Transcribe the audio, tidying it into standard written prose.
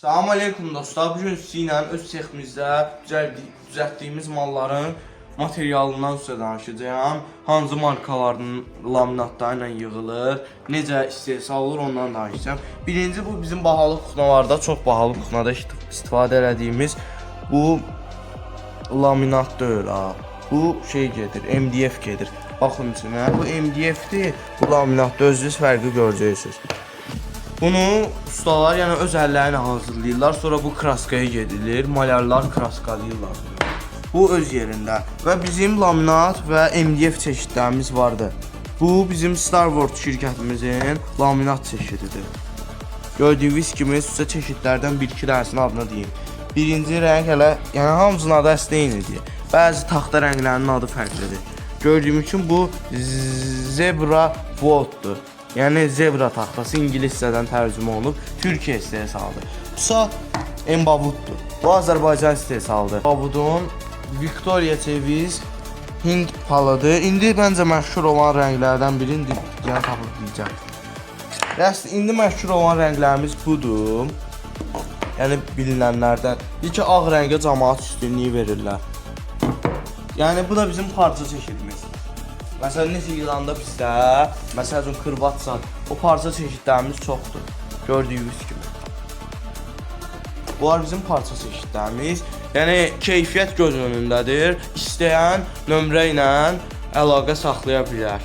Salam aleykum dostlar. Bugün sizlə öz seximizdə düzəltdiyimiz malların materialından sizə danışacağım. Hansı markaların laminatları ilə yığılır, necə istehsal olur ondan danışacağım. Birinci bu bizim bahalı kuxnalarda, çox bahalı kuxnada istifadə etdiyimiz bu laminat deyil ha. Bu şey gedir, MDF gedir. Baxın içinə, bu MDF-dir. Bu laminatda özünüz fərqi görəcəksiniz. Bunu ustalar yəni öz əllərinə hazırlayırlar, sonra bu kraskaya gedilir, malyarlar kraskalayırlar. Bu öz yerində və bizim laminat və MDF çeşidlərimiz vardı. Bu bizim Star Wars şirkətimizin laminat çeşididir. Gördüyünüz kimi sizə çeşidlərdən bir-iki dənəsinin adını deyim. Birinci rəng hələ, yəni hamısının adı əsl eynidir. Bəzi taxta rənglərinin adı fərqlidir. Gördüyünüz kimi bu Zebra Wood'dur. Yəni zebra taxtası ingiliscədən tərcümə olunub, Türkiyə istehsalıdır. Busa Embavuddur. Bu Azərbaycan istehsalıdır. Embavudun Victoria ceviz Hind palıdır. İndi məncə məşhur olan rənglərdən birini yəni tapıb deyəcəm. İndi məşhur olan rənglərimiz budur. Yəni bilinənlərdən. İlk ağ rəngə cəmaət üstünlüyü verirlər. Yəni bu da bizim parça çeşidimiz. Məsələn, necə İranda bizdə, məsələn, kırvatsa, o parça çeşidlərimiz çoxdur, gördüyünüz kimi. Bunlar bizim parça çeşidlərimiz, yəni keyfiyyət göz önündədir, istəyən nömrə ilə əlaqə saxlaya bilər.